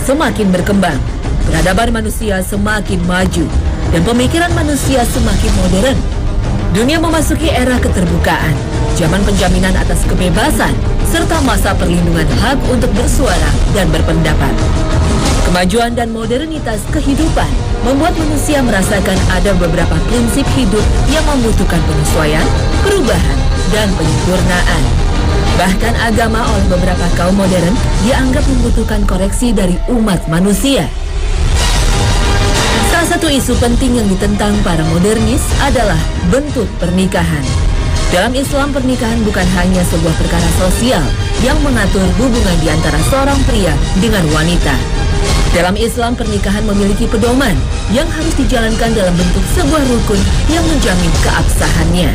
semakin berkembang, peradaban manusia semakin maju, dan pemikiran manusia semakin modern. Dunia memasuki era keterbukaan, zaman penjaminan atas kebebasan, serta masa perlindungan hak untuk bersuara dan berpendapat. Kemajuan dan modernitas kehidupan membuat manusia merasakan ada beberapa prinsip hidup yang membutuhkan penyesuaian, perubahan, dan penyempurnaan. Bahkan agama oleh beberapa kaum modern dianggap membutuhkan koreksi dari umat manusia. Salah satu isu penting yang ditentang para modernis adalah bentuk pernikahan. Dalam Islam, pernikahan bukan hanya sebuah perkara sosial yang mengatur hubungan di antara seorang pria dengan wanita. Dalam Islam, pernikahan memiliki pedoman yang harus dijalankan dalam bentuk sebuah rukun yang menjamin keabsahannya.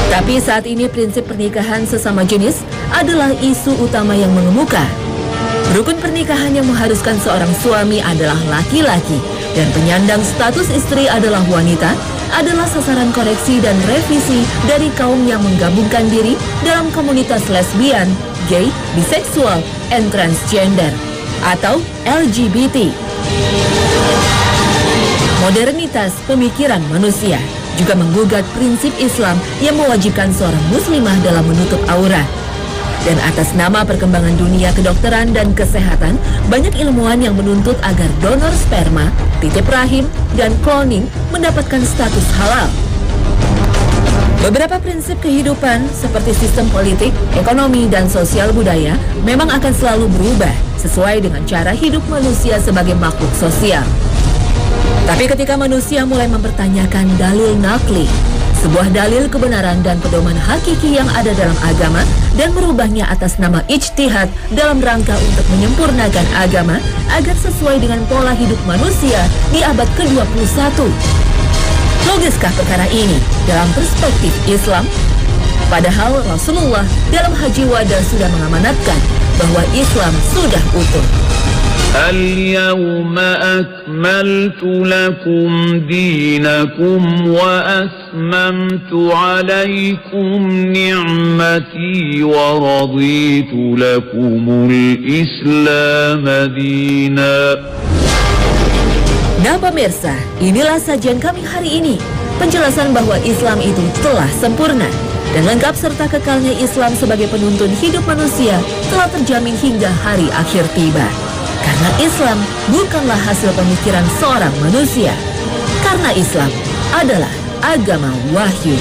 Tapi saat ini prinsip pernikahan sesama jenis adalah isu utama yang mengemuka. Rukun pernikahan yang mengharuskan seorang suami adalah laki-laki dan penyandang status istri adalah wanita adalah sasaran koreksi dan revisi dari kaum yang menggabungkan diri dalam komunitas lesbian, gay, biseksual, and transgender atau LGBT. Modernitas pemikiran manusia juga menggugat prinsip Islam yang mewajibkan seorang muslimah dalam menutup aurat. Dan atas nama perkembangan dunia kedokteran dan kesehatan, banyak ilmuwan yang menuntut agar donor sperma, titip rahim, dan cloning mendapatkan status halal. Beberapa prinsip kehidupan seperti sistem politik, ekonomi, dan sosial budaya memang akan selalu berubah sesuai dengan cara hidup manusia sebagai makhluk sosial. Tapi ketika manusia mulai mempertanyakan dalil nakli, sebuah dalil kebenaran dan pedoman hakiki yang ada dalam agama dan merubahnya atas nama ijtihad dalam rangka untuk menyempurnakan agama agar sesuai dengan pola hidup manusia di abad ke-21. Logiskah perkara ini dalam perspektif Islam? Padahal Rasulullah dalam Haji Wada sudah mengamanatkan bahwa Islam sudah utuh. اليوم أكملت لكم دينكم وأتممت عليكم نعمتي ورضيت لكم الإسلام دينا. Nah pemirsa, inilah sajian kami hari ini. Penjelasan bahwa Islam itu telah sempurna dan lengkap serta kekalnya Islam sebagai penuntun hidup manusia telah terjamin hingga hari akhir tiba. Karena Islam bukanlah hasil pemikiran seorang manusia. Karena Islam adalah agama wahyu.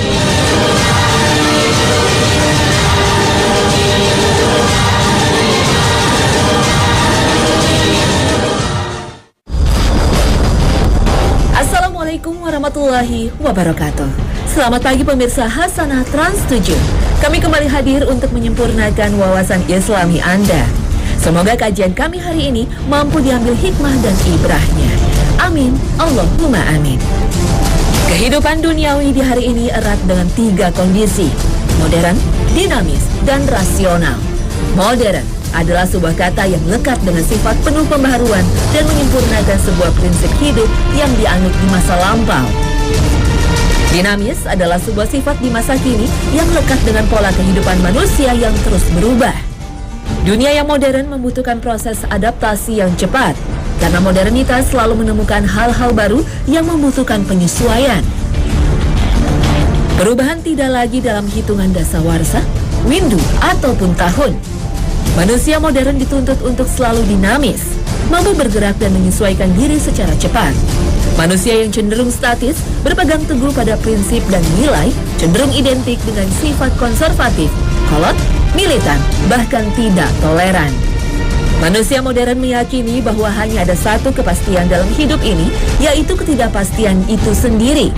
Assalamualaikum warahmatullahi wabarakatuh. Selamat pagi pemirsa Hasanah Trans 7. Kami kembali hadir untuk menyempurnakan wawasan Islami Anda. Semoga kajian kami hari ini mampu diambil hikmah dan ibrahnya. Amin, Allahumma amin. Kehidupan duniawi di hari ini erat dengan 3 kondisi: modern, dinamis, dan rasional. Modern adalah sebuah kata yang lekat dengan sifat penuh pembaharuan dan menyempurnakan sebuah prinsip hidup yang dianut di masa lampau. Dinamis adalah sebuah sifat di masa kini yang lekat dengan pola kehidupan manusia yang terus berubah. Dunia yang modern membutuhkan proses adaptasi yang cepat, karena modernitas selalu menemukan hal-hal baru yang membutuhkan penyesuaian. Perubahan tidak lagi dalam hitungan dasawarsa, windu, ataupun tahun. Manusia modern dituntut untuk selalu dinamis, mampu bergerak dan menyesuaikan diri secara cepat. Manusia yang cenderung statis, berpegang teguh pada prinsip dan nilai, cenderung identik dengan sifat konservatif, kolot, militan, bahkan tidak toleran. Manusia modern meyakini bahwa hanya ada satu kepastian dalam hidup ini, yaitu ketidakpastian itu sendiri.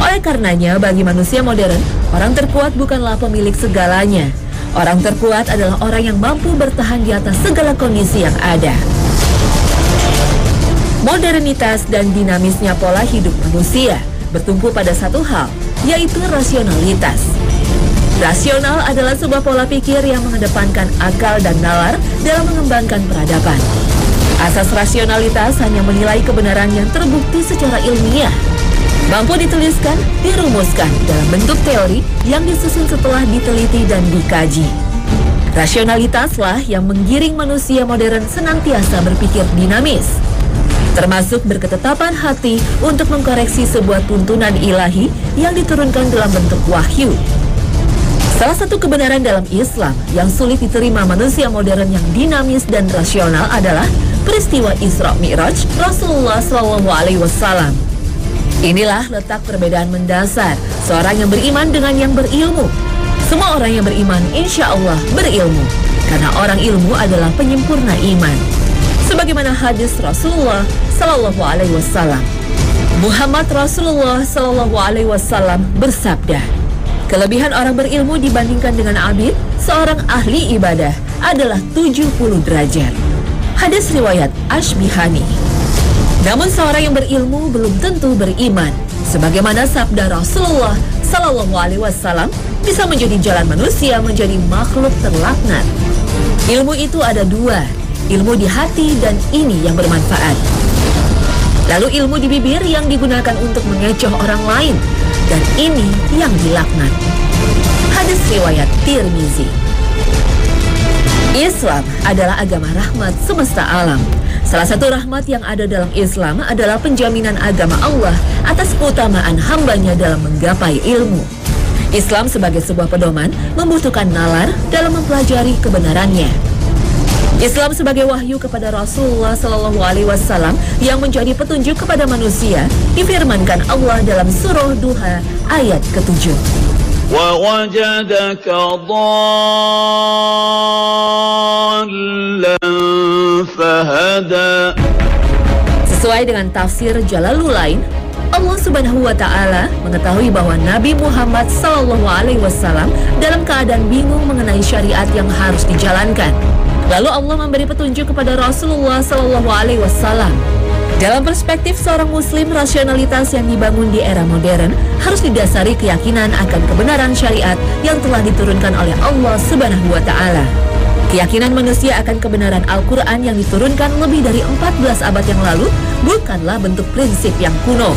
Oleh karenanya, bagi manusia modern, orang terkuat bukanlah pemilik segalanya. Orang terkuat adalah orang yang mampu bertahan di atas segala kondisi yang ada. Modernitas dan dinamisnya pola hidup manusia bertumpu pada satu hal, yaitu rasionalitas. Rasional adalah sebuah pola pikir yang mengedepankan akal dan nalar dalam mengembangkan peradaban. Asas rasionalitas hanya menilai kebenaran yang terbukti secara ilmiah, mampu dituliskan, dirumuskan dalam bentuk teori yang disusun setelah diteliti dan dikaji. Rasionalitaslah yang menggiring manusia modern senantiasa berpikir dinamis, termasuk berketetapan hati untuk mengkoreksi sebuah tuntunan ilahi yang diturunkan dalam bentuk wahyu. Salah satu kebenaran dalam Islam yang sulit diterima manusia modern yang dinamis dan rasional adalah peristiwa Isra Mi'raj Rasulullah SAW. Inilah letak perbedaan mendasar seorang yang beriman dengan yang berilmu. Semua orang yang beriman insya Allah berilmu, karena orang ilmu adalah penyempurna iman. Sebagaimana hadis Rasulullah SAW, Muhammad Rasulullah SAW bersabda, kelebihan orang berilmu dibandingkan dengan abid, seorang ahli ibadah, adalah 70 derajat. Hadis riwayat Ashbihani. Namun seorang yang berilmu belum tentu beriman. Sebagaimana sabda Rasulullah SAW, bisa menjadi jalan manusia menjadi makhluk terlaknat. Ilmu itu ada dua, ilmu di hati dan ini yang bermanfaat. Lalu ilmu di bibir yang digunakan untuk mengecoh orang lain, dan ini yang dilaknat. Hadis riwayat Tirmizi. Islam adalah agama rahmat semesta alam. Salah satu rahmat yang ada dalam Islam adalah penjaminan agama Allah atas keutamaan hambanya dalam menggapai ilmu. Islam sebagai sebuah pedoman membutuhkan nalar dalam mempelajari kebenarannya. Islam sebagai wahyu kepada Rasulullah SAW yang menjadi petunjuk kepada manusia, difirmankan Allah dalam surah Duha ayat ke-7. وَوَجَدَكَ ضَالًّا فَهَدَى. Sesuai dengan tafsir Jalalain, Allah Subhanahu wa Ta'ala mengetahui bahwa Nabi Muhammad SAW dalam keadaan bingung mengenai syariat yang harus dijalankan. Lalu Allah memberi petunjuk kepada Rasulullah SAW. Dalam perspektif seorang Muslim, rasionalitas yang dibangun di era modern harus didasari keyakinan akan kebenaran syariat yang telah diturunkan oleh Allah Subhanahu wa Ta'ala. Keyakinan manusia akan kebenaran Al-Quran yang diturunkan lebih dari 14 abad yang lalu bukanlah bentuk prinsip yang kuno.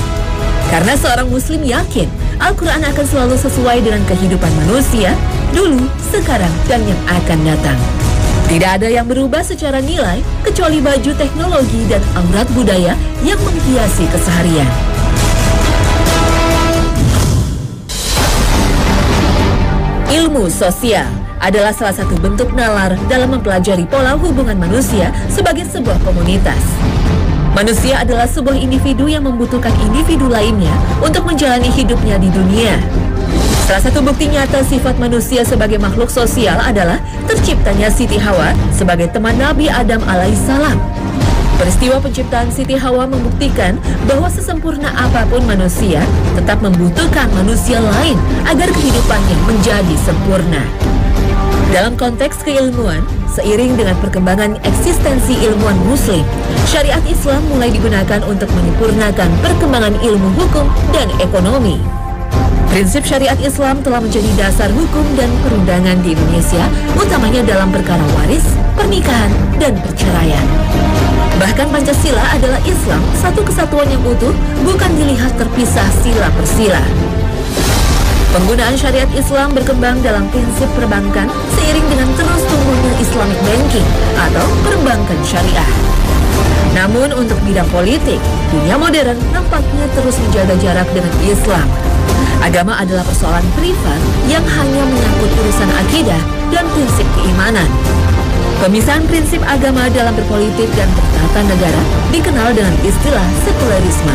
Karena seorang Muslim yakin Al-Quran akan selalu sesuai dengan kehidupan manusia dulu, sekarang, dan yang akan datang. Tidak ada yang berubah secara nilai kecuali baju teknologi dan aurat budaya yang menghiasi keseharian. Ilmu sosial adalah salah satu bentuk nalar dalam mempelajari pola hubungan manusia sebagai sebuah komunitas. Manusia adalah sebuah individu yang membutuhkan individu lainnya untuk menjalani hidupnya di dunia. Salah satu bukti nyata sifat manusia sebagai makhluk sosial adalah terciptanya Siti Hawa sebagai teman Nabi Adam alaihissalam. Peristiwa penciptaan Siti Hawa membuktikan bahwa sesempurna apapun manusia tetap membutuhkan manusia lain agar kehidupannya menjadi sempurna. Dalam konteks keilmuan, seiring dengan perkembangan eksistensi ilmuwan muslim, syariat Islam mulai digunakan untuk menyempurnakan perkembangan ilmu hukum dan ekonomi. Prinsip syariat Islam telah menjadi dasar hukum dan perundangan di Indonesia, utamanya dalam perkara waris, pernikahan, dan perceraian. Bahkan Pancasila adalah Islam, satu kesatuan yang utuh, bukan dilihat terpisah sila per sila. Penggunaan syariat Islam berkembang dalam prinsip perbankan seiring dengan terus tumbuhnya Islamic banking atau perbankan syariah. Namun untuk bidang politik, dunia modern nampaknya terus menjaga jarak dengan Islam. Agama adalah persoalan privat yang hanya menyangkut urusan akidah dan prinsip keimanan. Pemisahan prinsip agama dalam berpolitik dan bertata negara dikenal dengan istilah sekularisme.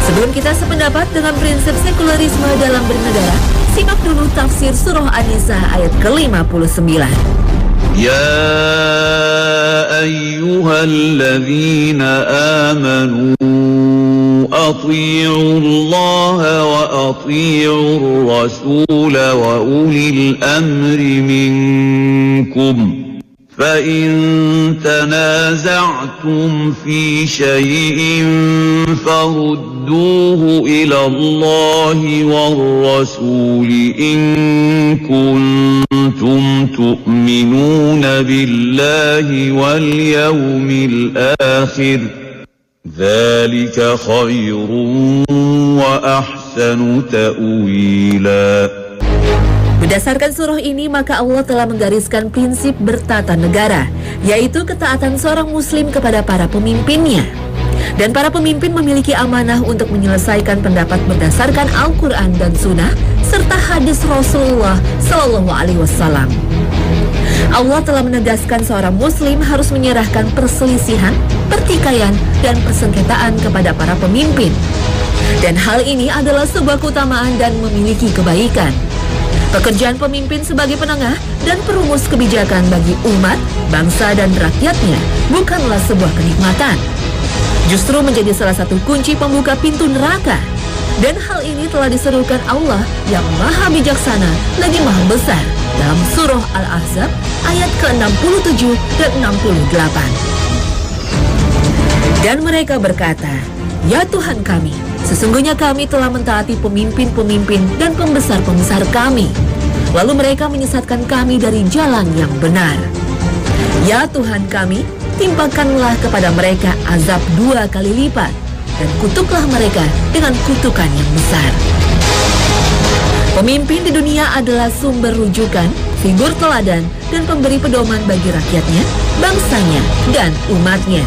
Sebelum kita sependapat dengan prinsip sekularisme dalam bernegara, simak dulu tafsir surah An-Nisa ayat ke-59. Ya ayyuhalladzina amanu ati'u Allah wa ati'u Rasul wa ulil amri minkum. فَإِن تَنَازَعْتُمْ فِي شَيْءٍ فَرُدُّوهُ إِلَى اللَّهِ وَالرَّسُولِ إِن كُنتُمْ تُؤْمِنُونَ بِاللَّهِ وَالْيَوْمِ الْآخِرِ ذَلِكَ خَيْرٌ وَأَحْسَنُ تَأْوِيلًا. Berdasarkan surah ini, maka Allah telah menggariskan prinsip bertata negara, yaitu ketaatan seorang muslim kepada para pemimpinnya. Dan para pemimpin memiliki amanah untuk menyelesaikan pendapat berdasarkan Al-Quran dan Sunnah, serta hadis Rasulullah SAW. Allah telah menegaskan seorang muslim harus menyerahkan perselisihan, pertikaian, dan persengketaan kepada para pemimpin. Dan hal ini adalah sebuah keutamaan dan memiliki kebaikan. Pekerjaan pemimpin sebagai penengah dan perumus kebijakan bagi umat, bangsa, dan rakyatnya bukanlah sebuah kenikmatan. Justru menjadi salah satu kunci pembuka pintu neraka. Dan hal ini telah diserukan Allah yang maha bijaksana lagi maha besar dalam surah Al-Ahzab ayat ke-67 dan 68. Dan mereka berkata, "Ya Tuhan kami, sesungguhnya kami telah mentaati pemimpin-pemimpin dan pembesar-pembesar kami. Lalu mereka menyesatkan kami dari jalan yang benar. Ya Tuhan kami, timpakanlah kepada mereka azab 2 kali lipat, dan kutuklah mereka dengan kutukan yang besar." Pemimpin di dunia adalah sumber rujukan, figur teladan, dan pemberi pedoman bagi rakyatnya, bangsanya, dan umatnya.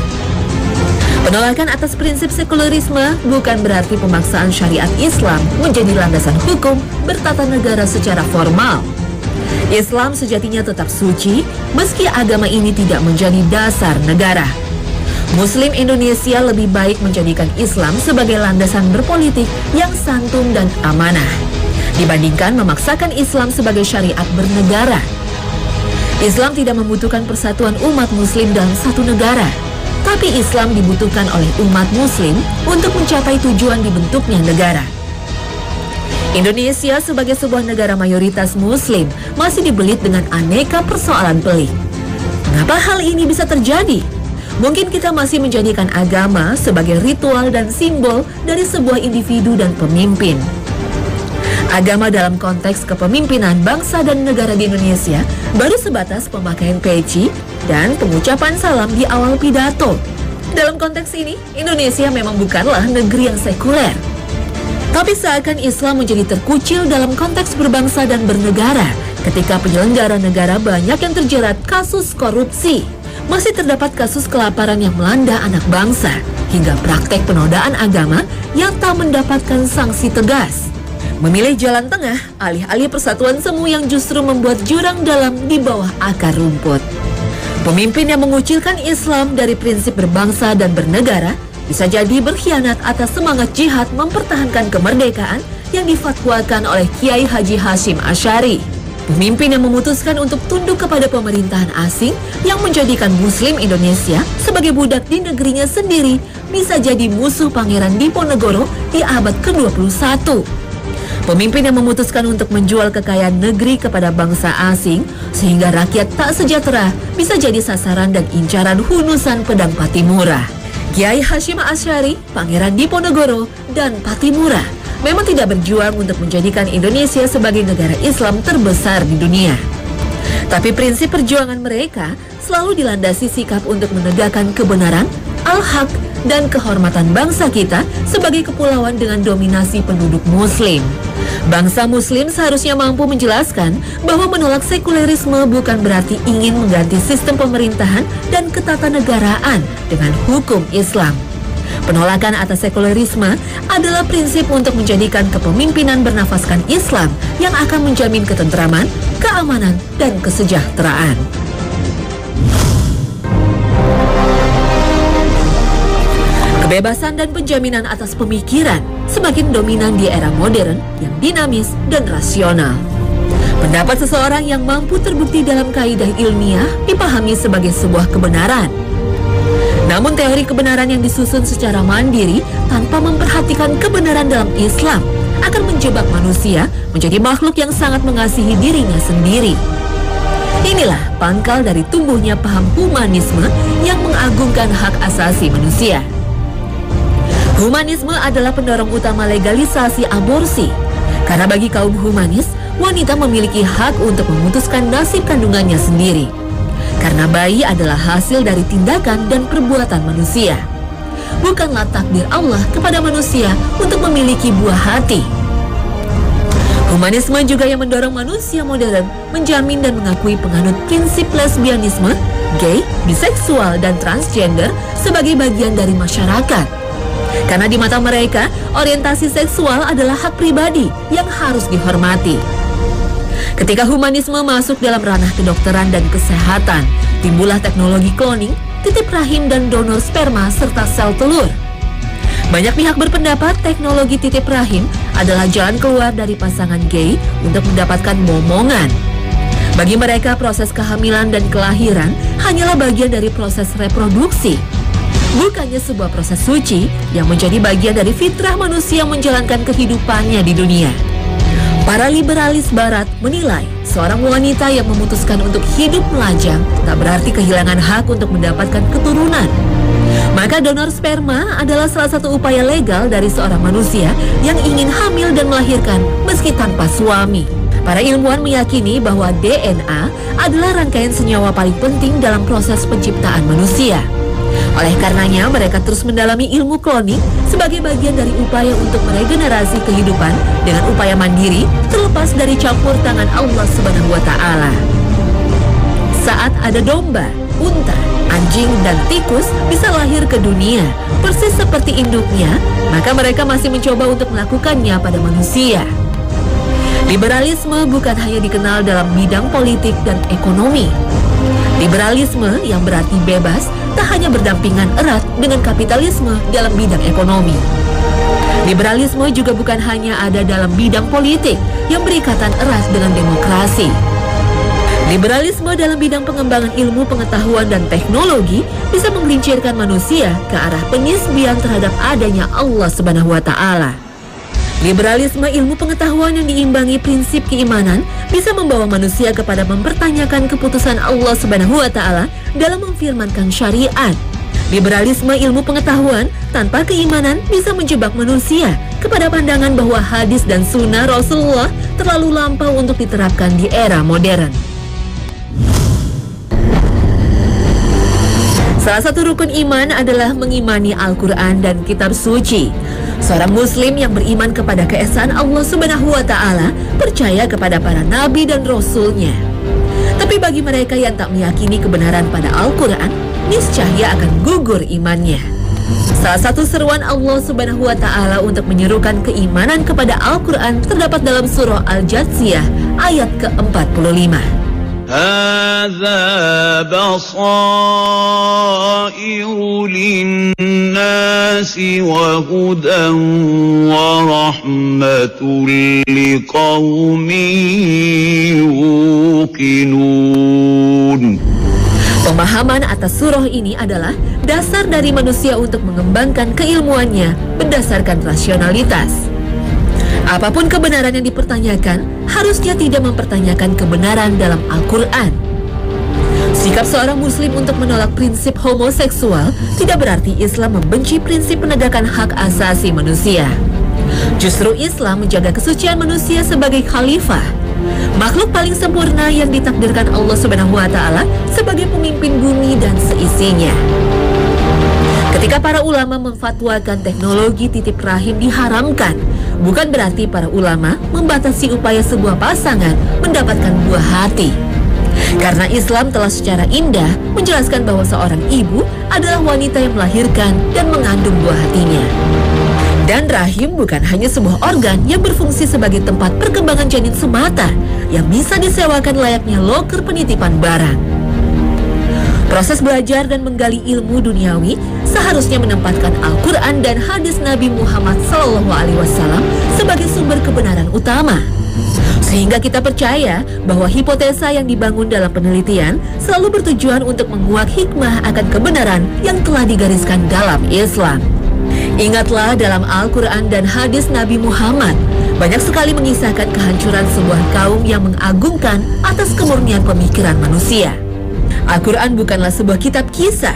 Penolakan atas prinsip sekularisme bukan berarti pemaksaan syariat Islam menjadi landasan hukum bertata negara secara formal. Islam sejatinya tetap suci, meski agama ini tidak menjadi dasar negara. Muslim Indonesia lebih baik menjadikan Islam sebagai landasan berpolitik yang santun dan amanah, dibandingkan memaksakan Islam sebagai syariat bernegara. Islam tidak membutuhkan persatuan umat Muslim dalam satu negara, tapi Islam dibutuhkan oleh umat Muslim untuk mencapai tujuan dibentuknya negara. Indonesia sebagai sebuah negara mayoritas Muslim masih dibelit dengan aneka persoalan pelik. Mengapa hal ini bisa terjadi? Mungkin kita masih menjadikan agama sebagai ritual dan simbol dari sebuah individu dan pemimpin. Agama dalam konteks kepemimpinan bangsa dan negara di Indonesia baru sebatas pemakaian peci dan pengucapan salam di awal pidato. Dalam konteks ini, Indonesia memang bukanlah negeri yang sekuler. Tapi seakan Islam menjadi terkucil dalam konteks berbangsa dan bernegara ketika penyelenggara negara banyak yang terjerat kasus korupsi. Masih terdapat kasus kelaparan yang melanda anak bangsa, hingga praktek penodaan agama yang tak mendapatkan sanksi tegas. Memilih jalan tengah, alih-alih persatuan semu yang justru membuat jurang dalam di bawah akar rumput. Pemimpin yang mengucilkan Islam dari prinsip berbangsa dan bernegara bisa jadi berkhianat atas semangat jihad mempertahankan kemerdekaan yang difatwakan oleh Kiai Haji Hashim Asy'ari. Pemimpin yang memutuskan untuk tunduk kepada pemerintahan asing yang menjadikan Muslim Indonesia sebagai budak di negerinya sendiri bisa jadi musuh Pangeran Diponegoro di abad ke-21. Pemimpin yang memutuskan untuk menjual kekayaan negeri kepada bangsa asing sehingga rakyat tak sejahtera bisa jadi sasaran dan incaran hunusan pedang Patimura. Kiai Hashim Asy'ari, Pangeran Diponegoro, dan Patimura memang tidak berjuang untuk menjadikan Indonesia sebagai negara Islam terbesar di dunia. Tapi prinsip perjuangan mereka selalu dilandasi sikap untuk menegakkan kebenaran, al-haq, dan kehormatan bangsa kita sebagai kepulauan dengan dominasi penduduk Muslim. Bangsa Muslim seharusnya mampu menjelaskan bahwa menolak sekulerisme bukan berarti ingin mengganti sistem pemerintahan dan ketatanegaraan dengan hukum Islam. Penolakan atas sekulerisme adalah prinsip untuk menjadikan kepemimpinan bernafaskan Islam yang akan menjamin ketentraman, keamanan, dan kesejahteraan. Kebebasan dan penjaminan atas pemikiran semakin dominan di era modern yang dinamis dan rasional. Pendapat seseorang yang mampu terbukti dalam kaidah ilmiah dipahami sebagai sebuah kebenaran. Namun teori kebenaran yang disusun secara mandiri tanpa memperhatikan kebenaran dalam Islam akan menjebak manusia menjadi makhluk yang sangat mengasihi dirinya sendiri. Inilah pangkal dari tumbuhnya paham humanisme yang mengagungkan hak asasi manusia. Humanisme adalah pendorong utama legalisasi aborsi, karena bagi kaum humanis, wanita memiliki hak untuk memutuskan nasib kandungannya sendiri. Karena bayi adalah hasil dari tindakan dan perbuatan manusia. Bukanlah takdir Allah kepada manusia untuk memiliki buah hati. Humanisme juga yang mendorong manusia modern menjamin dan mengakui penganut prinsip lesbianisme, gay, biseksual, dan transgender sebagai bagian dari masyarakat. Karena di mata mereka, orientasi seksual adalah hak pribadi yang harus dihormati. Ketika humanisme masuk dalam ranah kedokteran dan kesehatan, timbullah teknologi cloning, titip rahim dan donor sperma serta sel telur. Banyak pihak berpendapat teknologi titip rahim adalah jalan keluar dari pasangan gay untuk mendapatkan momongan. Bagi mereka, proses kehamilan dan kelahiran hanyalah bagian dari proses reproduksi, bukannya sebuah proses suci yang menjadi bagian dari fitrah manusia menjalankan kehidupannya di dunia. Para liberalis barat menilai seorang wanita yang memutuskan untuk hidup melajang tak berarti kehilangan hak untuk mendapatkan keturunan. Maka donor sperma adalah salah satu upaya legal dari seorang manusia yang ingin hamil dan melahirkan meski tanpa suami. Para ilmuwan meyakini bahwa DNA adalah rangkaian senyawa paling penting dalam proses penciptaan manusia. Oleh karenanya, mereka terus mendalami ilmu cloning sebagai bagian dari upaya untuk meregenerasi kehidupan dengan upaya mandiri terlepas dari campur tangan Allah Subhanahu wa Ta'ala. Saat ada domba, unta, anjing, dan tikus bisa lahir ke dunia persis seperti induknya, maka mereka masih mencoba untuk melakukannya pada manusia. Liberalisme bukan hanya dikenal dalam bidang politik dan ekonomi. Liberalisme yang berarti bebas tak hanya berdampingan erat dengan kapitalisme dalam bidang ekonomi. Liberalisme juga bukan hanya ada dalam bidang politik yang berikatan erat dengan demokrasi. Liberalisme dalam bidang pengembangan ilmu pengetahuan dan teknologi bisa menggelincirkan manusia ke arah penyisbian terhadap adanya Allah Subhanahu wa Ta'ala. Liberalisme ilmu pengetahuan yang diimbangi prinsip keimanan bisa membawa manusia kepada mempertanyakan keputusan Allah Subhanahu wa Ta'ala dalam memfirmankan syariat. Liberalisme ilmu pengetahuan tanpa keimanan bisa menjebak manusia kepada pandangan bahwa hadis dan sunnah Rasulullah terlalu lampau untuk diterapkan di era modern. Salah satu rukun iman adalah mengimani Al-Quran dan kitab suci. Seorang muslim yang beriman kepada keesaan Allah Subhanahu wa Ta'ala percaya kepada para nabi dan rasulnya. Tapi bagi mereka yang tak meyakini kebenaran pada Al-Quran, niscaya akan gugur imannya. Salah satu seruan Allah Subhanahu wa Ta'ala untuk menyerukan keimanan kepada Al-Quran terdapat dalam surah Al-Jathiyah ayat ke-45. هذا بصائر للناس وهدى ورحمة لقوم يوقنون. Pemahaman atas surah ini adalah dasar dari manusia untuk mengembangkan keilmuannya berdasarkan rasionalitas. Apapun kebenaran yang dipertanyakan, harusnya tidak mempertanyakan kebenaran dalam Al-Quran. Sikap seorang muslim untuk menolak prinsip homoseksual tidak berarti Islam membenci prinsip penegakan hak asasi manusia. Justru Islam menjaga kesucian manusia sebagai khalifah, makhluk paling sempurna yang ditakdirkan Allah Subhanahu wa Ta'ala sebagai pemimpin bumi dan seisinya. Ketika para ulama memfatwakan teknologi titip rahim diharamkan, bukan berarti para ulama membatasi upaya sebuah pasangan mendapatkan buah hati. Karena Islam telah secara indah menjelaskan bahwa seorang ibu adalah wanita yang melahirkan dan mengandung buah hatinya. Dan rahim bukan hanya sebuah organ yang berfungsi sebagai tempat perkembangan janin semata yang bisa disewakan layaknya loker penitipan barang. Proses belajar dan menggali ilmu duniawi seharusnya menempatkan Al-Quran dan hadis Nabi Muhammad SAW sebagai sumber kebenaran utama. Sehingga kita percaya bahwa hipotesa yang dibangun dalam penelitian selalu bertujuan untuk menguak hikmah akan kebenaran yang telah digariskan dalam Islam. Ingatlah, dalam Al-Quran dan hadis Nabi Muhammad banyak sekali mengisahkan kehancuran sebuah kaum yang mengagungkan atas kemurnian pemikiran manusia. Al-Quran bukanlah sebuah kitab kisah,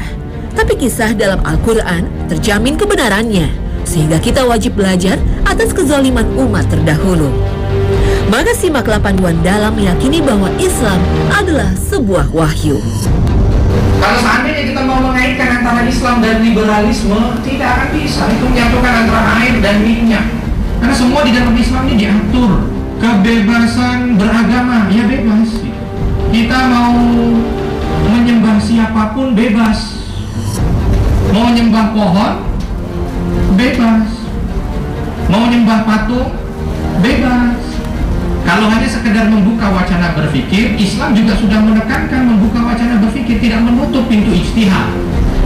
tapi kisah dalam Al-Quran terjamin kebenarannya, sehingga kita wajib belajar atas kezaliman umat terdahulu. Maka simaklah panduan dalam meyakini bahwa Islam adalah sebuah wahyu. Kalau seandainya kita mau mengaitkan antara Islam dan liberalisme, tidak akan bisa. Itu menyatukan antara air dan minyak. Karena semua di dalam Islam ini diatur. kebebasan beragama, ya bebas. Kita mau menyembah siapapun bebas. Mau nyembah pohon, bebas. Mau nyembah patung, bebas. Kalau hanya sekedar membuka wacana berpikir, Islam juga sudah menekankan membuka wacana berpikir, tidak menutup pintu ijtihad.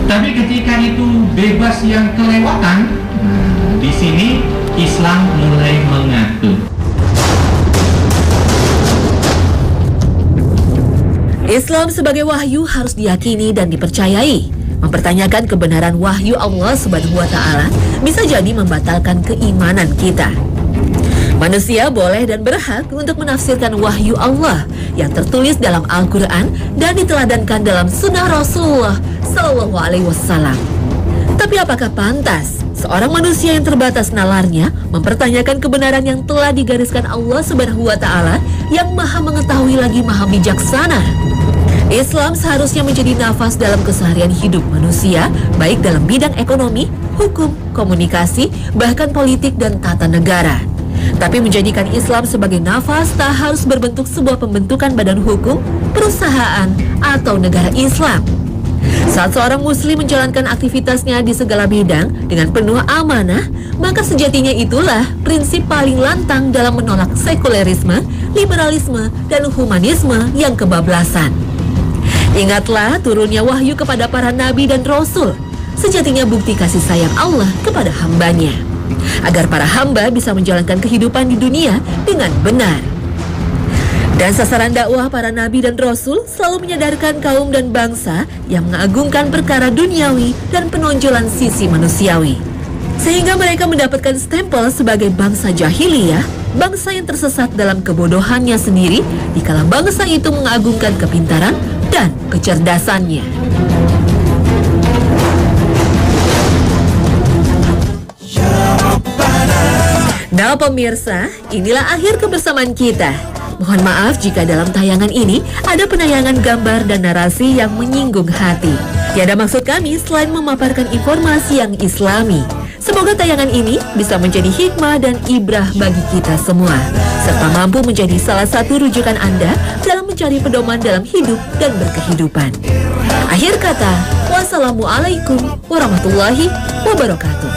Tapi ketika itu bebas yang kelewatan, di sini Islam mulai mengatur. Islam sebagai wahyu harus diyakini dan dipercayai. Mempertanyakan kebenaran wahyu Allah Subhanahu wa Ta'ala bisa jadi membatalkan keimanan kita. Manusia boleh dan berhak untuk menafsirkan wahyu Allah yang tertulis dalam Al-Quran dan diteladankan dalam Sunnah Rasulullah Sallallahu Alaihi Wasallam. Tapi apakah pantas seorang manusia yang terbatas nalarnya mempertanyakan kebenaran yang telah digariskan Allah Subhanahu wa Ta'ala yang Maha mengetahui lagi Maha bijaksana? Islam seharusnya menjadi nafas dalam keseharian hidup manusia, baik dalam bidang ekonomi, hukum, komunikasi, bahkan politik dan tata negara. Tapi menjadikan Islam sebagai nafas tak harus berbentuk sebuah pembentukan badan hukum, perusahaan, atau negara Islam. Saat seorang muslim menjalankan aktivitasnya di segala bidang dengan penuh amanah, maka sejatinya itulah prinsip paling lantang dalam menolak sekulerisme, liberalisme, dan humanisme yang kebablasan. Ingatlah turunnya wahyu kepada para nabi dan rasul, sejatinya bukti kasih sayang Allah kepada hambanya, agar para hamba bisa menjalankan kehidupan di dunia dengan benar. Dan sasaran dakwah para nabi dan rasul selalu menyadarkan kaum dan bangsa yang mengagungkan perkara duniawi dan penonjolan sisi manusiawi, sehingga mereka mendapatkan stempel sebagai bangsa jahiliyah, bangsa yang tersesat dalam kebodohannya sendiri, dikala bangsa itu mengagungkan kepintaran dan kecerdasannya. Nah pemirsa, inilah akhir kebersamaan kita. Mohon maaf jika dalam tayangan ini ada penayangan gambar dan narasi yang menyinggung hati. Tiada maksud kami selain memaparkan informasi yang islami. Semoga tayangan ini bisa menjadi hikmah dan ibrah bagi kita semua, serta mampu menjadi salah satu rujukan Anda dalam mencari pedoman dalam hidup dan berkehidupan. Akhir kata, wassalamualaikum warahmatullahi wabarakatuh.